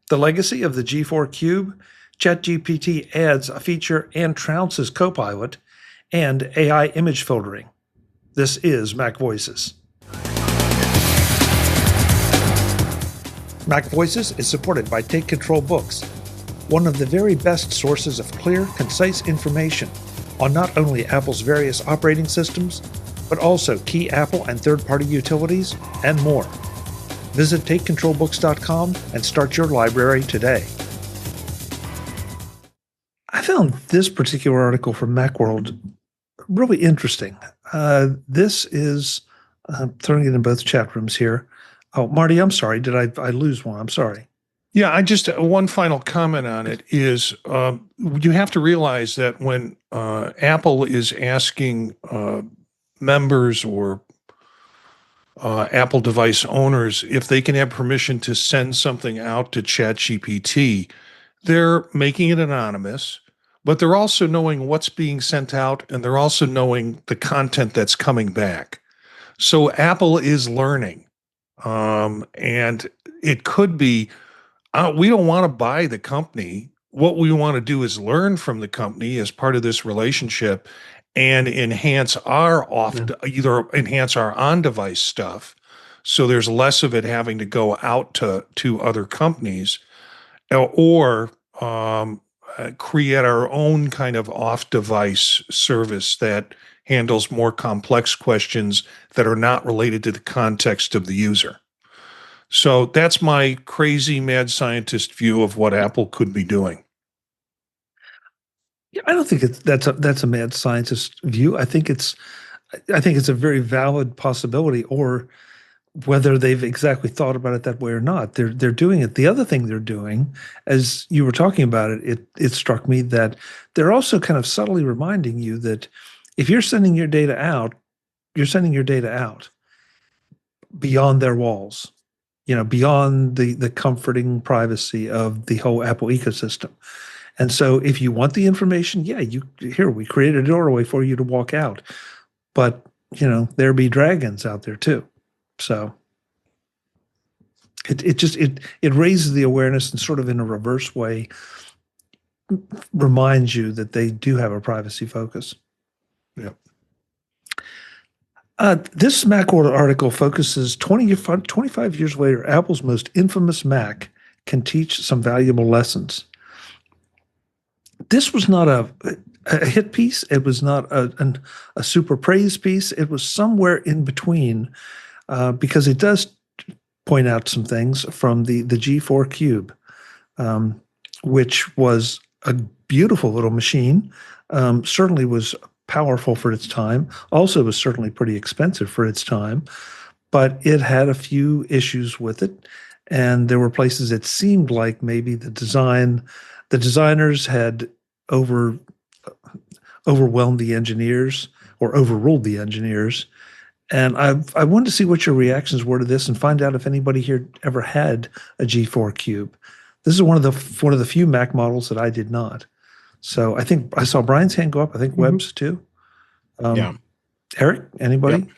The legacy of the G4 Cube, ChatGPT adds a feature and trounces Copilot, and AI image filtering. This is MacVoices. MacVoices is supported by Take Control Books, one of the very best sources of clear, concise information on not only Apple's various operating systems, but also key Apple and third-party utilities and more. Visit TakeControlBooks.com and start your library today. I found this particular article from Macworld really interesting. This is, throwing it in both chat rooms here. Oh, Marty, I'm sorry. Did I lose one? I'm sorry. Yeah, I just one final comment on it is you have to realize that when Apple is asking members or Apple device owners if they can have permission to send something out to ChatGPT, they're making it anonymous, but they're also knowing what's being sent out, and they're also knowing the content that's coming back. So Apple is learning, and it could be we don't want to buy the company. What we want to do is learn from the company as part of this relationship and enhance our either enhance our on-device stuff, so there's less of it having to go out to other companies, or create our own kind of off-device service that handles more complex questions that are not related to the context of the user. So that's my crazy mad scientist view of what Apple could be doing. Yeah, I don't think that's a mad scientist view. I think it's a very valid possibility, or whether they've exactly thought about it that way or not, they're doing it. The other thing they're doing, as you were talking about it struck me that they're also kind of subtly reminding you that if you're sending your data out, you're sending your data out beyond their walls, beyond the comforting privacy of the whole Apple ecosystem. And so if you want the information, yeah, we created a doorway for you to walk out. But, there be dragons out there too. So it raises the awareness and sort of in a reverse way reminds you that they do have a privacy focus. Yeah. This Macworld article focuses 25 years later, Apple's most infamous Mac can teach some valuable lessons. This was not a hit piece. It was not a super praise piece. It was somewhere in between, because it does point out some things from the G4 Cube, which was a beautiful little machine, certainly was powerful for its time, also was certainly pretty expensive for its time, but it had a few issues with it. And there were places it seemed like maybe the designers had overwhelmed the engineers or overruled the engineers. And I wanted to see what your reactions were to this and find out if anybody here ever had a G4 Cube. This is one of the few Mac models that I did not. So I think I saw Brian's hand go up. I think Webb's too. Yeah. Eric, anybody? Yep.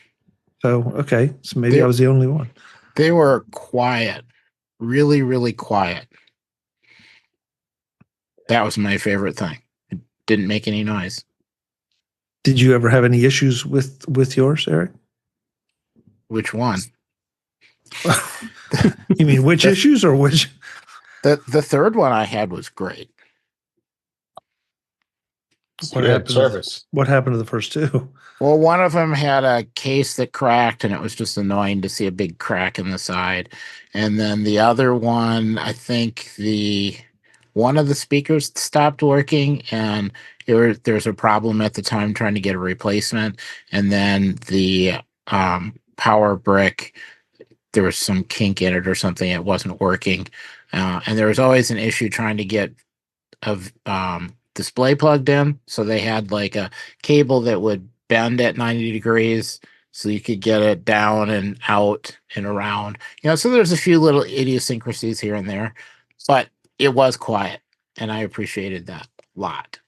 So, okay. So maybe I was the only one. They were quiet, really, really quiet. That was my favorite thing. It didn't make any noise. Did you ever have any issues with yours, Eric? Which one? You mean which issues or which? The third one I had was great. What happened to the first two? Well, one of them had a case that cracked, and it was just annoying to see a big crack in the side. And then the other one, I think one of the speakers stopped working, and there was a problem at the time trying to get a replacement. And then the power brick, there was some kink in it or something. It wasn't working. And there was always an issue trying to get a display plugged in. So they had like a cable that would bend at 90 degrees so you could get it down and out and around. So there's a few little idiosyncrasies here and there, but it was quiet, and I appreciated that a lot.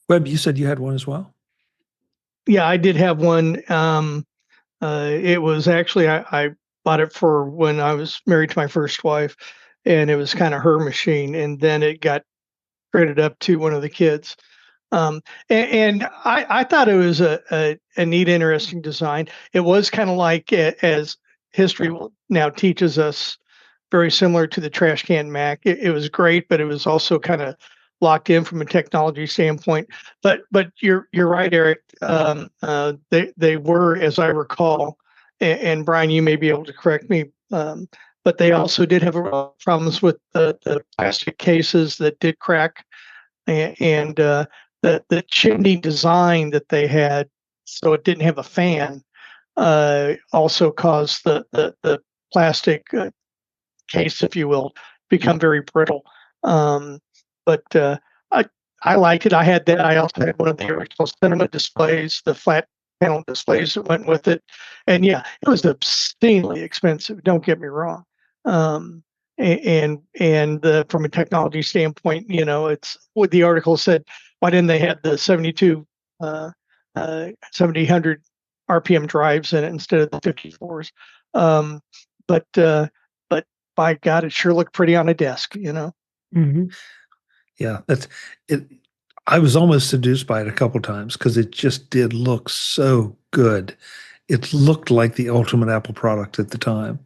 Webb, you said you had one as well? Yeah, I did have one. It was actually, I bought it for when I was married to my first wife, and it was kind of her machine, and then it got traded up to one of the kids. And I thought it was a neat, interesting design. It was kind of like, as history now teaches us, very similar to the trash can Mac. It was great, but it was also kind of locked in from a technology standpoint. But you're right, Eric. They were, as I recall, and Brian, you may be able to correct me. But they also did have problems with the plastic cases that did crack, and the chimney design that they had, so it didn't have a fan, also caused the plastic case, if you will, become very brittle. But I liked it. I had that. I also had one of the original cinema displays, the flat panel displays that went with it. And yeah, it was obscenely expensive. Don't get me wrong. From a technology standpoint, it's what the article said. Why didn't they have the 700 RPM drives in it instead of the 54s? But by God, it sure looked pretty on a desk. Mm-hmm. Yeah, that's it. I was almost seduced by it a couple times because it just did look so good. It looked like the ultimate Apple product at the time.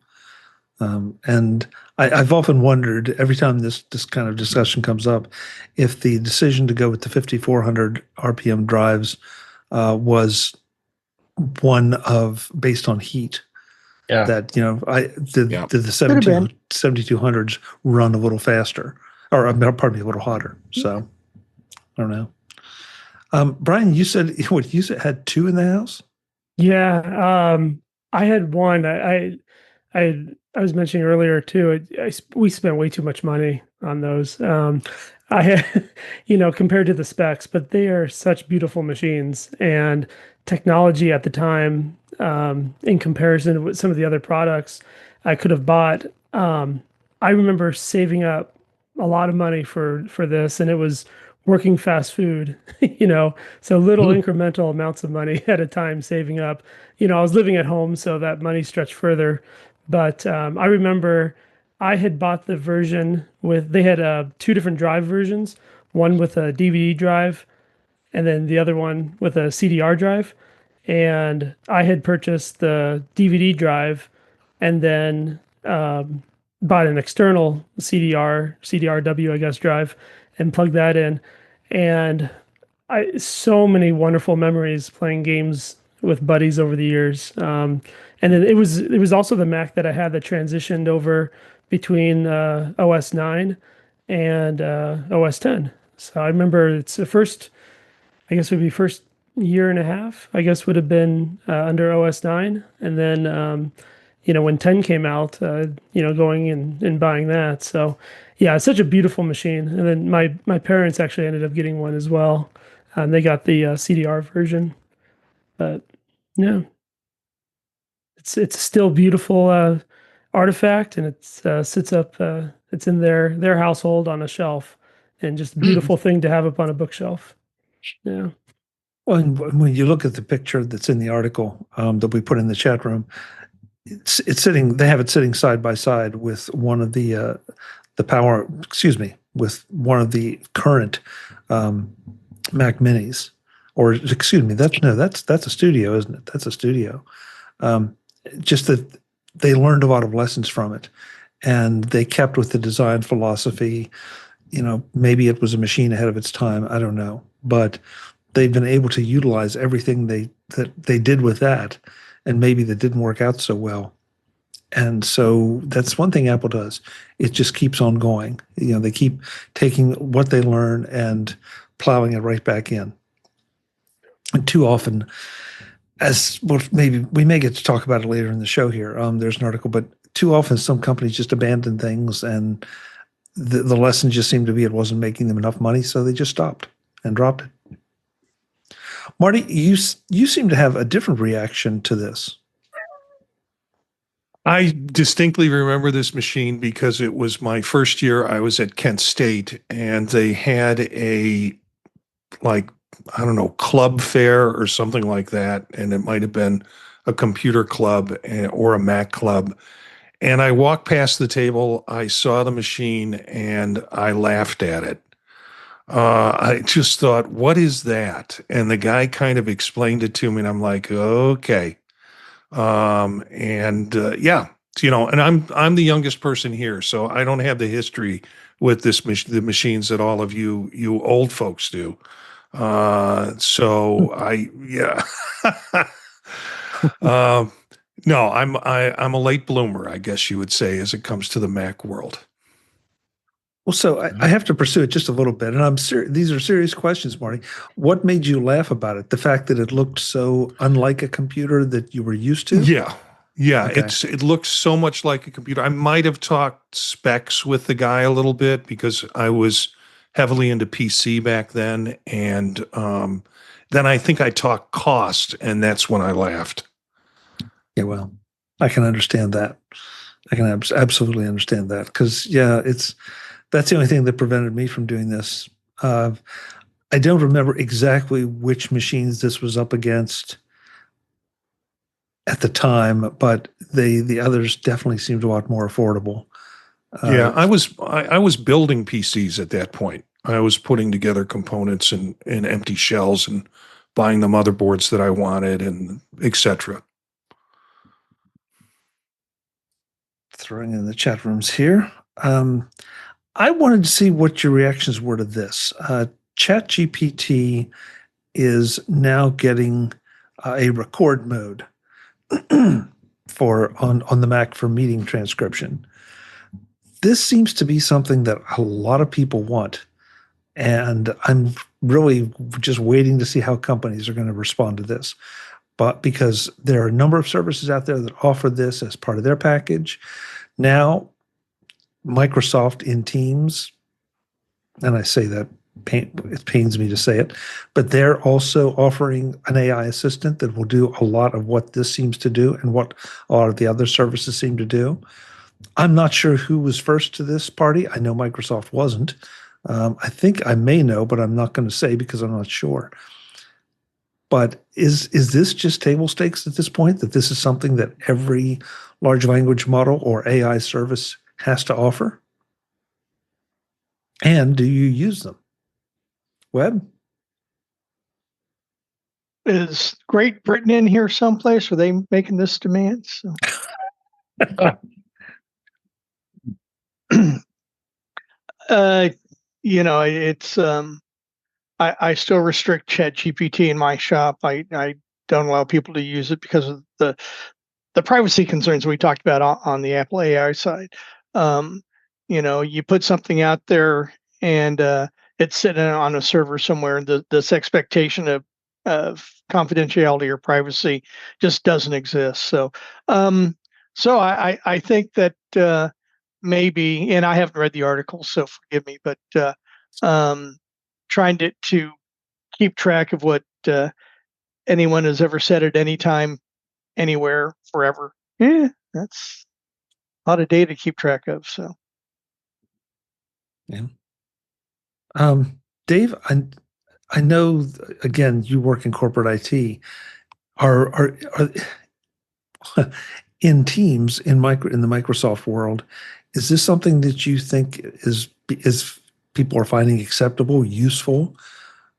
And I've often wondered every time this kind of discussion comes up, if the decision to go with the 5400 RPM drives was one of based on heat. Yeah. That, did Yeah. the 7200s run a little faster, or pardon me, a little hotter. So I don't know. Brian, you said had two in the house? Yeah. I had one. I was mentioning earlier too. We spent way too much money on those. I had, compared to the specs, but they are such beautiful machines, and technology at the time, in comparison with some of the other products I could have bought. I remember saving up a lot of money for this, and it was working fast food, so little incremental amounts of money at a time saving up. I was living at home, so that money stretched further. But I remember I had bought the version they had two different drive versions, one with a DVD drive and then the other one with a CDR drive. And I had purchased the DVD drive and then bought an external CDRW, I guess, drive and plugged that in. And so many wonderful memories playing games with buddies over the years. And then it was also the Mac that I had that transitioned over between OS 9 and OS 10. So I remember it's the first, I guess would be first year and a half, I guess would have been under OS 9. And then, when 10 came out, going and buying that. So yeah, it's such a beautiful machine. And then my parents actually ended up getting one as well. And they got the CDR version. But yeah. It's still beautiful artifact, and it sits up. It's in their household on a shelf, and just a beautiful thing to have up on a bookshelf. Yeah. Well, and when you look at the picture that's in the article that we put in the chat room, it's sitting. They have it sitting side by side with one of the power. Excuse me, with one of the current Mac Minis, or excuse me, that's a studio, isn't it? That's a studio. Just that they learned a lot of lessons from it, and they kept with the design philosophy. Maybe it was a machine ahead of its time. I don't know, but they've been able to utilize everything that they did with that, and maybe that didn't work out so well. And so that's one thing Apple does. It just keeps on going. They keep taking what they learn and plowing it right back in. And too often, as well, maybe we may get to talk about it later in the show here. There's an article, but too often some companies just abandon things, and the lesson just seemed to be it wasn't making them enough money, so they just stopped and dropped it. Marty, you seem to have a different reaction to this. I distinctly remember this machine because it was my first year. I was at Kent State, and they had a, I don't know, club fair or something like that. And it might have been a computer club or a Mac club. And I walked past the table, I saw the machine, and I laughed at it. I just thought, what is that? And the guy kind of explained it to me, and I'm like, okay. Yeah, and I'm the youngest person here, so I don't have the history with the machines that all of you old folks do. Yeah. No, I'm a late bloomer, I guess you would say, as it comes to the Mac world. Well, so I have to pursue it just a little bit, and I'm serious. These are serious questions, Marty. What made you laugh about it? The fact that it looked so unlike a computer that you were used to? Yeah. Okay. It looks so much like a computer. I might have talked specs with the guy a little bit because I was heavily into PC back then, and then I think I talked cost, and that's when I laughed. Yeah, well, I can understand that. I can absolutely understand that because, yeah, that's the only thing that prevented me from doing this. I don't remember exactly which machines this was up against at the time, but the others definitely seemed a lot more affordable. Yeah, I was building PCs at that point. I was putting together components in empty shells and buying the motherboards that I wanted and etc. Throwing in the chat rooms here. I wanted to see what your reactions were to this. ChatGPT is now getting a record mode on the Mac for meeting transcription. This seems to be something that a lot of people want, and I'm really just waiting to see how companies are going to respond to this. But because there are a number of services out there that offer this as part of their package, now Microsoft in Teams, and I say that it pains me to say it, but they're also offering an AI assistant that will do a lot of what this seems to do and what a lot of the other services seem to do. I'm not sure who was first to this party. I know Microsoft wasn't. I think I may know, but I'm not going to say because I'm not sure. But is this just table stakes at this point, that this is something that every large language model or AI service has to offer? And do you use them? Webb? Is Great Britain in here someplace? Are they making this demand? So. It's I still restrict ChatGPT in my shop. I don't allow people to use it because of the privacy concerns we talked about on the Apple AI side. You put something out there and it's sitting on a server somewhere, and this expectation of confidentiality or privacy just doesn't exist. So I think that maybe, and I haven't read the article, so forgive me, but trying to keep track of what anyone has ever said at any time, anywhere, forever. Yeah, that's a lot of data to keep track of. So, yeah. Dave, I know again you work in corporate IT. Are in Teams in the Microsoft world? Is this something that you think is people are finding acceptable, useful?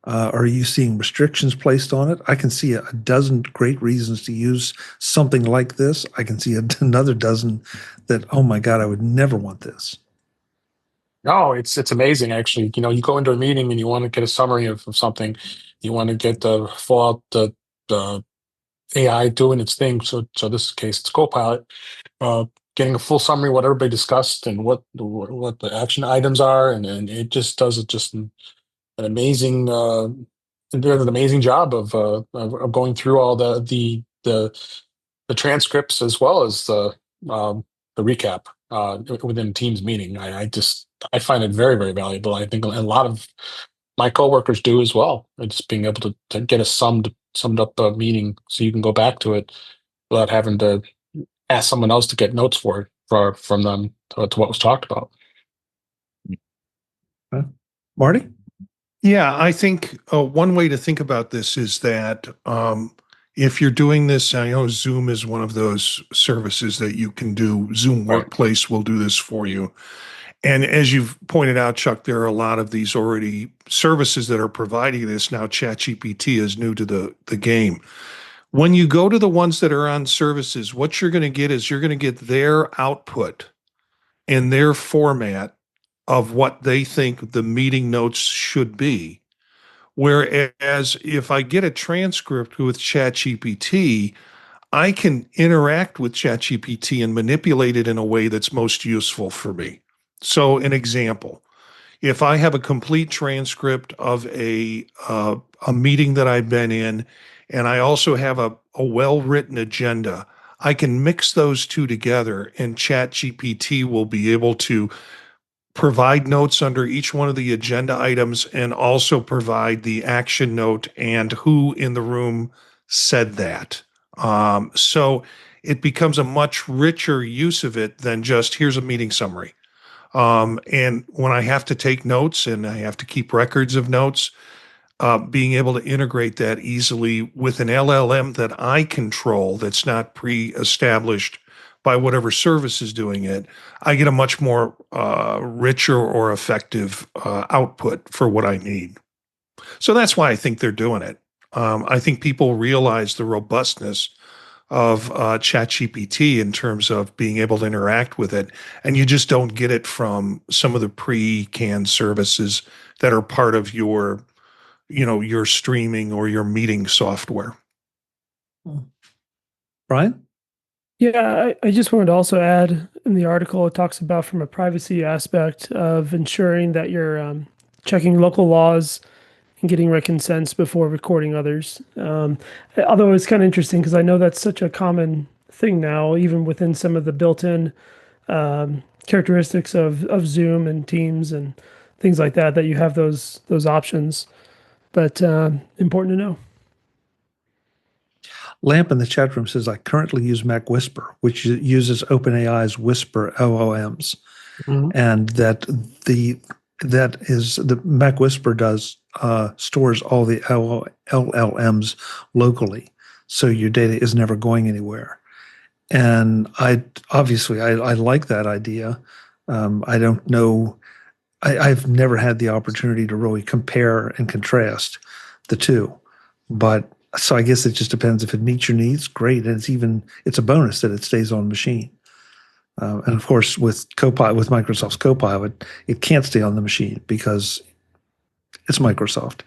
Are you seeing restrictions placed on it? I can see a dozen great reasons to use something like this. I can see another dozen that, oh my God, I would never want this. No, it's amazing actually. You go into a meeting and you want to get a summary of something. You want to get the full out the AI doing its thing. So this case it's Copilot, getting a full summary of what everybody discussed and what the action items are, and it just does an amazing does an amazing job of going through all the transcripts as well as the recap within Teams meeting. I find it very, very valuable. I think a lot of my coworkers do as well. Just being able to get a summed up meeting so you can go back to it without having to ask someone else to get notes from them to what was talked about. Marty? Yeah, I think one way to think about this is that If you're doing this, I know Zoom is one of those services that you can do. Zoom Right. Workplace will do this for you. And as you've pointed out, Chuck, there are a lot of these already services that are providing this. Now, ChatGPT is new to the game. When you go to the ones that are on services, what you're going to get is you're going to get their output and their format of what they think the meeting notes should be. Whereas if I get a transcript with ChatGPT, I can interact with ChatGPT and manipulate it in a way that's most useful for me. So, an example, if I have a complete transcript of a meeting that I've been in, and I also have a well-written agenda, I can mix those two together, and ChatGPT will be able to provide notes under each one of the agenda items and also provide the action note and who in the room said that. So it becomes a much richer use of it than just here's a meeting summary. And when I have to take notes and I have to keep records of notes, being able to integrate that easily with an LLM that I control that's not pre-established by whatever service is doing it, I get a much more richer or effective output for what I need. So that's why I think they're doing it. I think people realize the robustness of ChatGPT in terms of being able to interact with it, and you just don't get it from some of the pre-canned services that are part of your streaming or your meeting software. Brian? Yeah, I just wanted to also add in the article, it talks about from a privacy aspect of ensuring that you're checking local laws and getting consents before recording others. Although it's kind of interesting because I know that's such a common thing now, even within some of the built-in characteristics of Zoom and Teams and things like that, that you have those options. But important to know. Lamp in the chat room says, I currently use Mac Whisper, which uses OpenAI's Whisper LLMs. And that is the Mac Whisper does stores all the LLMs locally. So your data is never going anywhere. And I like that idea. I don't know. I've never had the opportunity to really compare and contrast the two, but so I guess it just depends if it meets your needs. Great, and it's a bonus that it stays on machine. And of course, with Microsoft's Copilot, it can't stay on the machine because it's Microsoft,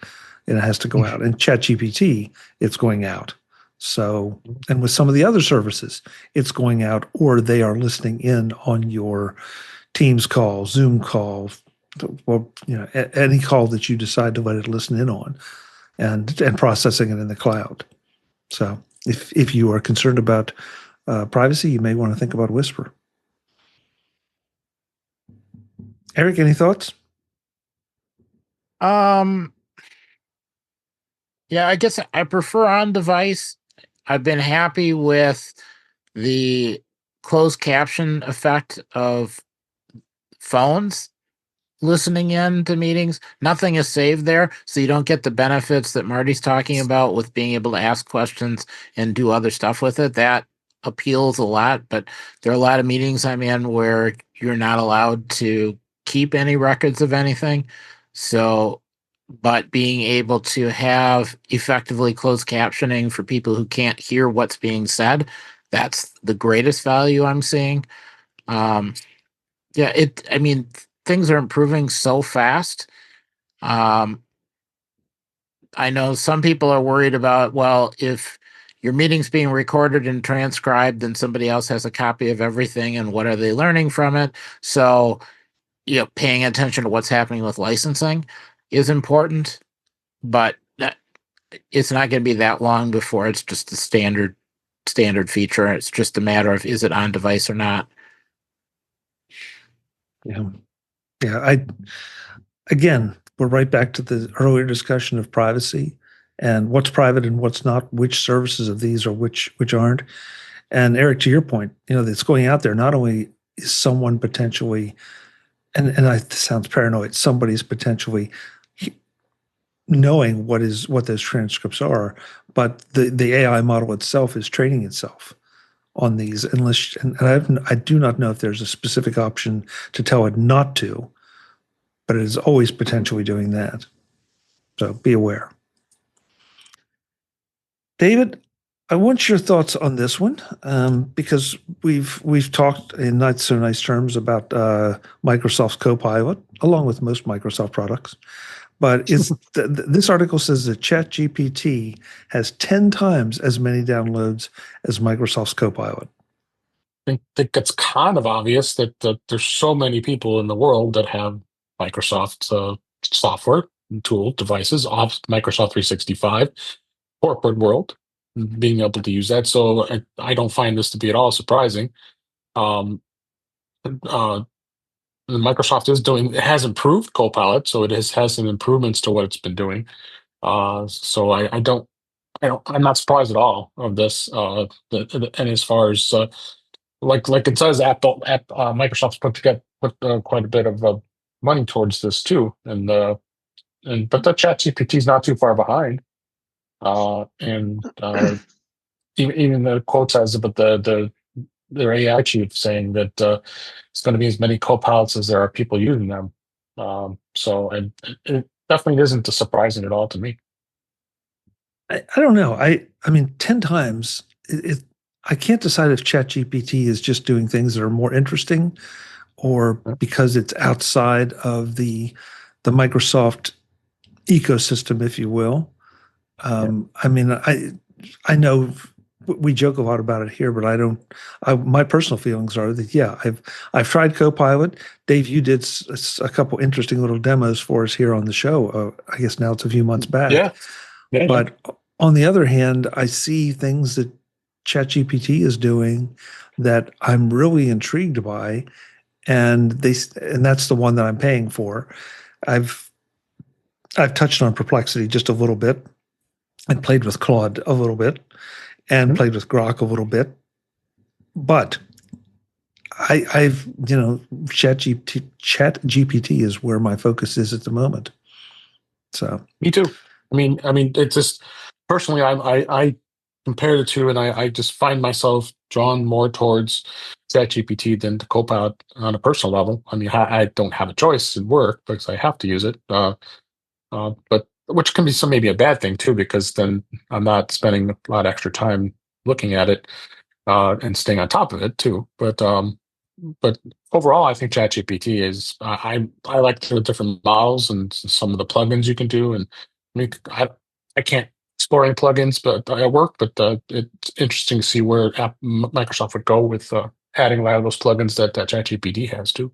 and it has to go out. And ChatGPT, it's going out. So, and with some of the other services, it's going out, or they are listening in on your Teams call, Zoom call, well, any call that you decide to let it listen in on, and processing it in the cloud. So if you are concerned about privacy, you may want to think about Whisper. Eric, any thoughts? Yeah, I guess I prefer on device. I've been happy with the closed caption effect of phones listening in to meetings. Nothing is saved there, so you don't get the benefits that Marty's talking about with being able to ask questions and do other stuff with it. That appeals a lot, but there are a lot of meetings I'm in where you're not allowed to keep any records of anything. So, but being able to have effectively closed captioning for people who can't hear what's being said, that's the greatest value I'm seeing. Things are improving so fast. I know some people are worried about, well, if your meeting's being recorded and transcribed, then somebody else has a copy of everything, and what are they learning from it? So, paying attention to what's happening with licensing is important, but it's not going to be that long before it's just a standard feature. It's just a matter of, is it on device or not? Yeah. Again, we're right back to the earlier discussion of privacy and what's private and what's not, which services of these are which aren't. And Eric, to your point, that's going out there. Not only is someone potentially, and this sounds paranoid, somebody's potentially knowing what those transcripts are, but the AI model itself is training itself on these. I do not know if there's a specific option to tell it not to, but it is always potentially doing that. So be aware. David, I want your thoughts on this one, because we've talked in not so nice terms about Microsoft's Copilot, along with most Microsoft products. But this article says that ChatGPT has 10 times as many downloads as Microsoft's Copilot. I think it's kind of obvious that there's so many people in the world that have Microsoft software and tool devices off Microsoft 365 corporate world, being able to use that. So I don't find this to be at all surprising. Microsoft has improved Copilot, so it has some improvements to what it's been doing. So I'm not surprised at all of this. And as far as like it says, Microsoft's put quite a bit of money towards this too, but the ChatGPT is not too far behind. And even the quote says about their AI chief saying that it's going to be as many copilots as there are people using them. So it definitely isn't surprising at all to me. I don't know. I mean, 10 times. I can't decide if ChatGPT is just doing things that are more interesting, or because it's outside of the Microsoft ecosystem, if you will. I mean, I know we joke a lot about it here, but my personal feelings are that, yeah, I've tried Copilot. Dave, you did a couple interesting little demos for us here on the show. I guess now it's a few months back. Yeah. But on the other hand, I see things that ChatGPT is doing that I'm really intrigued by, and that's the one that I'm paying for. I've touched on Perplexity just a little bit, and played with Claude a little bit, and played with Grok a little bit, but I've ChatGPT is where my focus is at the moment. So me too. I mean, it's just personally, I compare the two, and I just find myself drawn more towards ChatGPT than to Copilot on a personal level. I mean, I don't have a choice in work because I have to use it, but which can be maybe a bad thing too, because then I'm not spending a lot of extra time looking at it and staying on top of it too. But overall, I think ChatGPT is. I like the different models and some of the plugins you can do, and I can't explore any plugins, but at work. But it's interesting to see where Microsoft would go with adding a lot of those plugins that ChatGPT has too.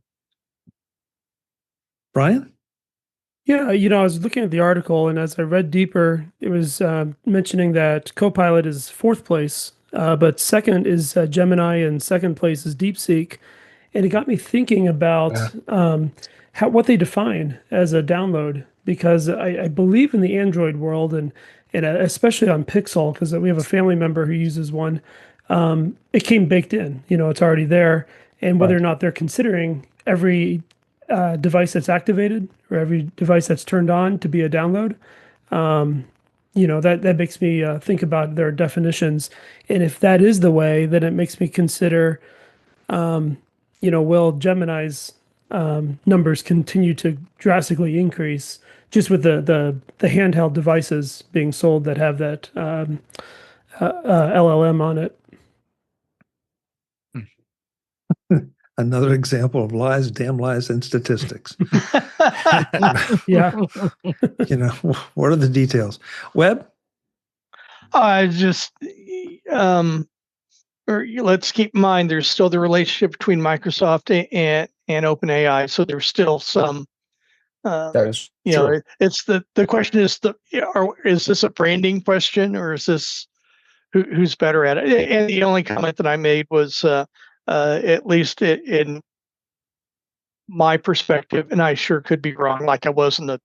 Brian? Yeah, I was looking at the article, and as I read deeper, it was mentioning that Copilot is fourth place, but second is Gemini, and second place is DeepSeek. And it got me thinking about what they define as a download, because I believe in the Android world, and especially on Pixel, because we have a family member who uses one. It came baked in, it's already there, and whether or not they're considering every device that's activated or every device that's turned on to be a download, that makes me think about their definitions. And if that is the way, then it makes me consider, will Gemini's numbers continue to drastically increase just with the handheld devices being sold that have that LLM on it? Another example of lies, damn lies, and statistics. Yeah. What are the details? Webb? Let's keep in mind there's still the relationship between Microsoft and OpenAI, so there's still some. That is true. It's the question is is this a branding question, or is this who's better at it? And the only comment that I made was at least in my perspective, and I sure could be wrong, like I was in the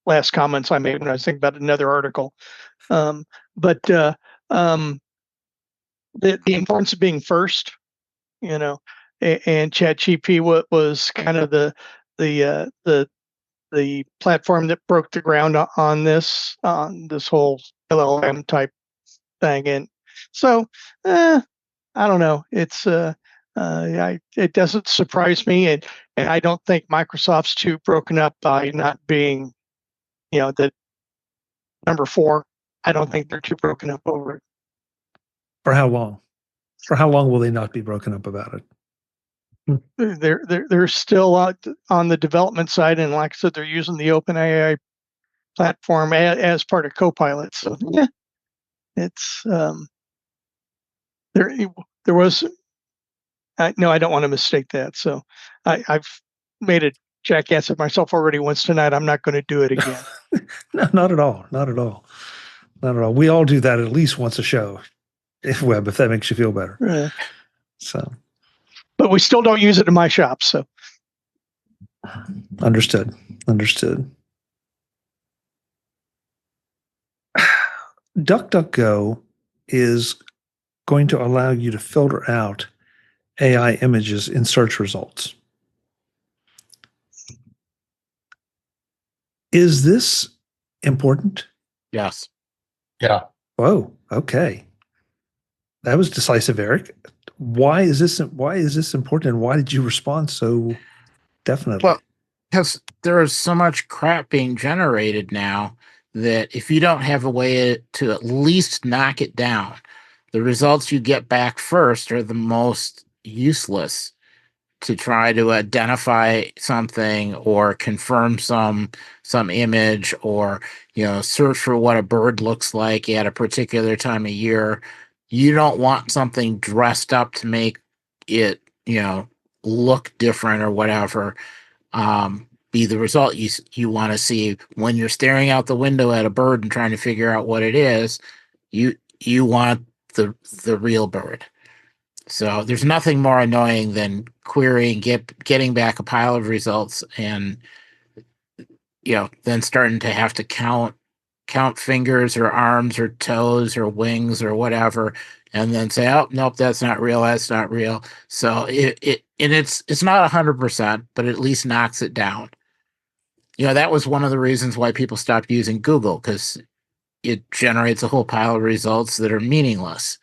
last comments I made when I was thinking about another article. But the importance of being first, and ChatGPT was kind of the the platform that broke the ground on this whole LLM type thing. And so, I don't know. It's it doesn't surprise me, and I don't think Microsoft's too broken up by not being, the number 4. I don't think they're too broken up over it. For how long? For how long will they not be broken up about it? They're still out on the development side, and like I said, they're using the OpenAI platform as part of Copilot. So yeah, it's there was. No, I don't want to mistake that. So I've made a jackass of myself already once tonight. I'm not going to do it again. No, not at all. Not at all. Not at all. We all do that at least once a show, if that makes you feel better. So, but we still don't use it in my shop. So, understood. DuckDuckGo is going to allow you to filter out AI images in search results. Is this important? Yes. Yeah. Whoa. Okay. That was decisive, Eric. Why is this important, and why did you respond so definitely? Well, because there is so much crap being generated now that if you don't have a way to at least knock it down, the results you get back first are the most useless to try to identify something or confirm some image, or search for what a bird looks like at a particular time of year. You don't want something dressed up to make it look different or whatever be the result you want to see. When you're staring out the window at a bird and trying to figure out what it is, you want the real bird. So there's nothing more annoying than querying, getting back a pile of results, and then starting to have to count fingers or arms or toes or wings or whatever, and then say, oh nope, that's not real. So it's not 100%, but at least knocks it down. That was one of the reasons why people stopped using Google, because it generates a whole pile of results that are meaningless.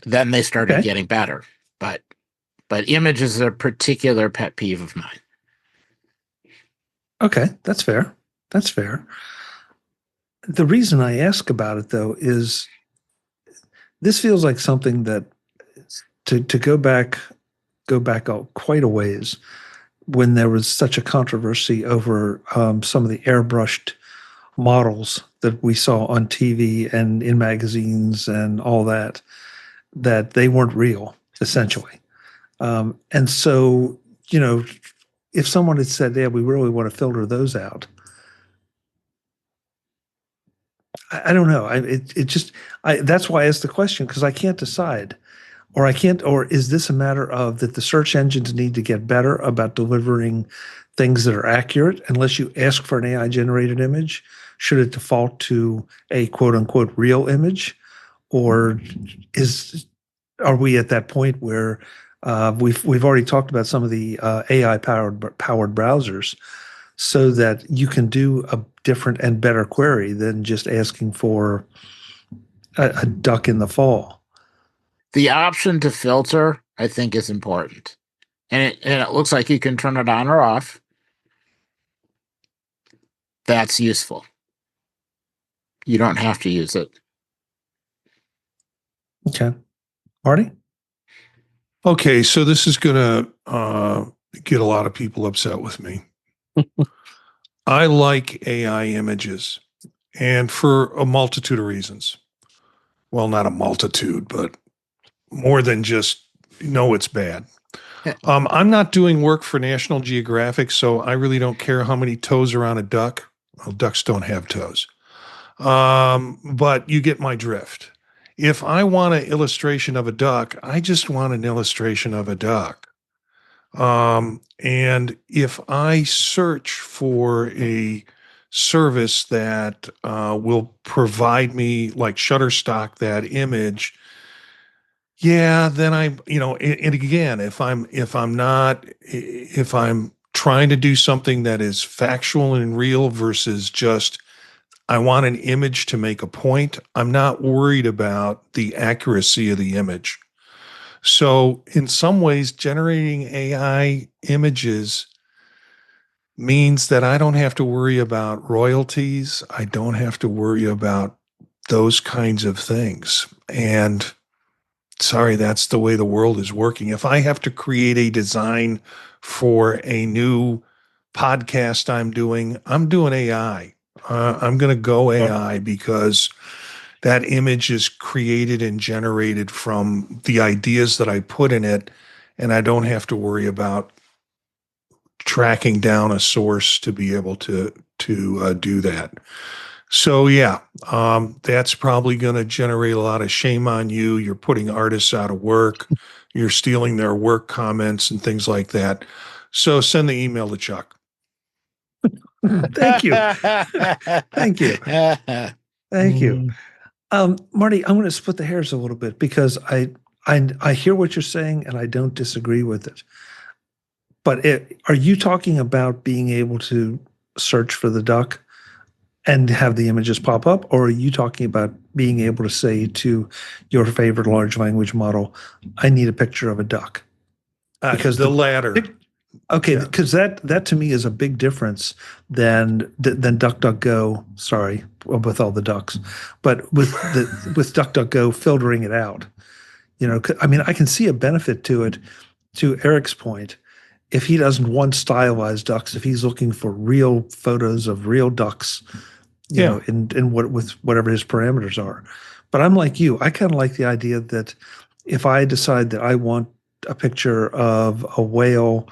Then they started getting better, but images are a particular pet peeve of mine. Okay, that's fair. The reason I ask about it, though, is this feels like something that to go back quite a ways, when there was such a controversy over some of the airbrushed models that we saw on TV and in magazines and all that they weren't real, essentially. And so, if someone had said, yeah, we really want to filter those out, I don't know. That's why I asked the question, because I can't decide. Or is this a matter of that the search engines need to get better about delivering things that are accurate? Unless you ask for an AI generated image, should it default to a quote unquote real image? Or are we at that point where we've already talked about some of the AI powered browsers, so that you can do a different and better query than just asking for a duck in the fall? The option to filter, I think, is important, and it looks like you can turn it on or off. That's useful. You don't have to use it. Okay. Marty? Okay, so this is going to get a lot of people upset with me. I like AI images, and for a multitude of reasons. Well, not a multitude, but more than just it's bad. I'm not doing work for National Geographic, so I really don't care how many toes are on a duck. Well, ducks don't have toes. But you get my drift. If I want an illustration of a duck, I just want an illustration of a duck. And if I search for a service that will provide me, like Shutterstock, that image, yeah, then and again, if I'm trying to do something that is factual and real versus just, I want an image to make a point, I'm not worried about the accuracy of the image. So in some ways, generating AI images means that I don't have to worry about royalties. I don't have to worry about those kinds of things. And sorry, that's the way the world is working. If I have to create a design for a new podcast I'm doing AI. I'm going to go AI because that image is created and generated from the ideas that I put in it, and I don't have to worry about tracking down a source to be able to do that. So yeah, that's probably going to generate a lot of shame on you. You're putting artists out of work. You're stealing their work comments and things like that. So send the email to Chuck. Thank you. Thank you. Thank you. Marty, I'm going to split the hairs a little bit because I hear what you're saying and I don't disagree with it. But are you talking about being able to search for the duck and have the images pop up, or are you talking about being able to say to your favorite large language model, I need a picture of a duck? Because the latter. Okay, because that to me is a big difference than DuckDuckGo. Sorry, with all the ducks, but with DuckDuckGo filtering it out. I mean, I can see a benefit to it. To Eric's point, if he doesn't want stylized ducks, if he's looking for real photos of real ducks, you know, with whatever his parameters are. But I'm like you. I kind of like the idea that if I decide that I want a picture of a whale,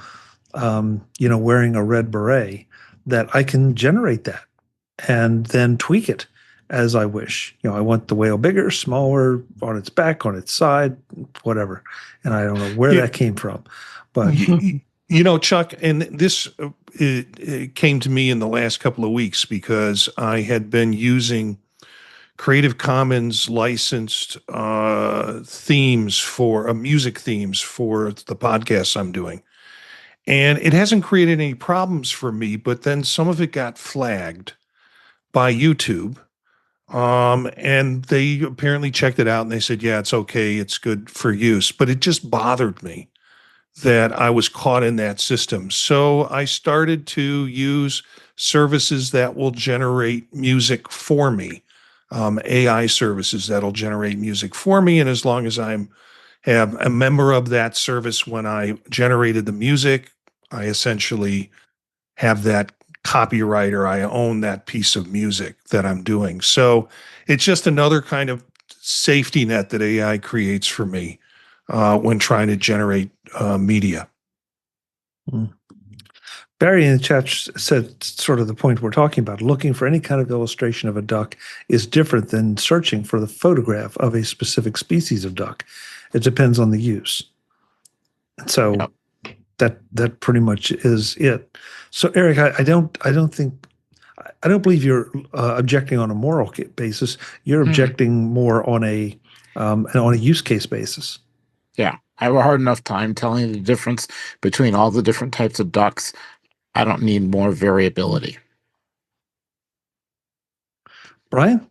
wearing a red beret, that I can generate that and then tweak it as I wish. I want the whale bigger, smaller, on its back, on its side, whatever. And I don't know where that came from, but Chuck, and this it came to me in the last couple of weeks because I had been using Creative Commons licensed themes for music themes for the podcasts I'm doing. And it hasn't created any problems for me, but then some of it got flagged by YouTube. And they apparently checked it out and they said, yeah, it's okay. It's good for use. But it just bothered me that I was caught in that system. So I started to use services that will generate music for me, AI services that'll generate music for me. And as long as I'm have a member of that service when I generated the music, I essentially have that copyright or I own that piece of music that I'm doing. So it's just another kind of safety net that AI creates for me when trying to generate media. Barry in the chat said sort of the point we're talking about. Looking for any kind of illustration of a duck is different than searching for the photograph of a specific species of duck. It depends on the use. And so that pretty much is it. So Eric, I don't believe you're objecting on a moral basis. You're objecting more on a use case basis. Yeah, I have a hard enough time telling the difference between all the different types of ducks. I don't need more variability. Brian?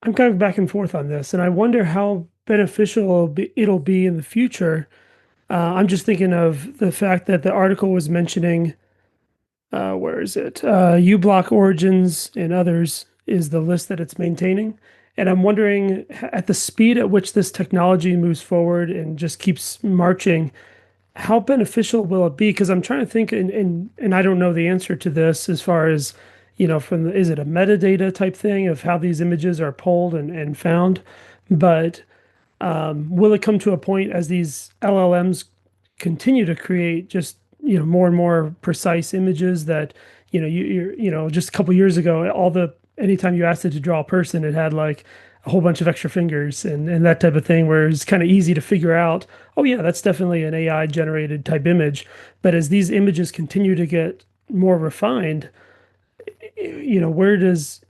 I'm kind of back and forth on this, and I wonder how beneficial it'll be in the future. I'm just thinking of the fact that the article was mentioning, where is it? uBlock Origins and others is the list that it's maintaining. And I'm wondering, at the speed at which this technology moves forward and just keeps marching, how beneficial will it be? Because I'm trying to think, and I don't know the answer to this as far as, is it a metadata type thing of how these images are pulled and found? But will it come to a point as these LLMs continue to create just, more and more precise images that, you're just a couple years ago, anytime you asked it to draw a person, it had like a whole bunch of extra fingers and that type of thing, where it's kind of easy to figure out, oh yeah, that's definitely an AI generated type image. But as these images continue to get more refined, where does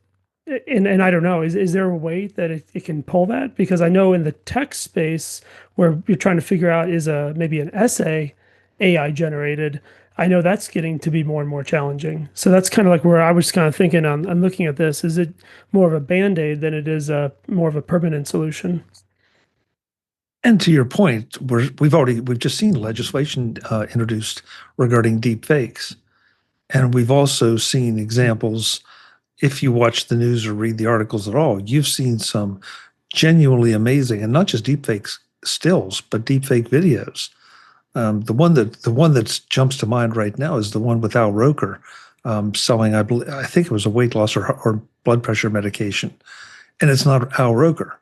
and I don't know, is there a way that it can pull that? Because I know in the text space where you're trying to figure out is maybe an essay AI generated, I know that's getting to be more and more challenging. So that's kind of like where I was kind of thinking on looking at this. Is it more of a band-aid than it is more of a permanent solution? And to your point, we've just seen legislation introduced regarding deep fakes, and we've also seen examples. If you watch the news or read the articles at all, you've seen some genuinely amazing, and not just deepfake stills, but deepfake videos. The one that jumps to mind right now is the one with Al Roker selling, I think it was a weight loss or blood pressure medication, and it's not Al Roker.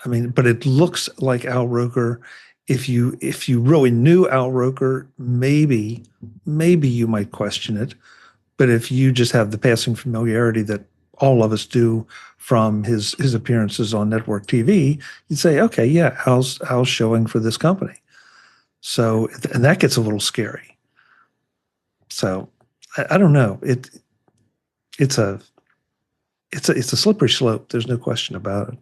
I mean, but it looks like Al Roker. If you really knew Al Roker, maybe you might question it. But if you just have the passing familiarity that all of us do from his appearances on network TV, you'd say, okay, yeah, Al's showing for this company. So, and that gets a little scary. So, I don't know. It's a slippery slope. There's no question about it.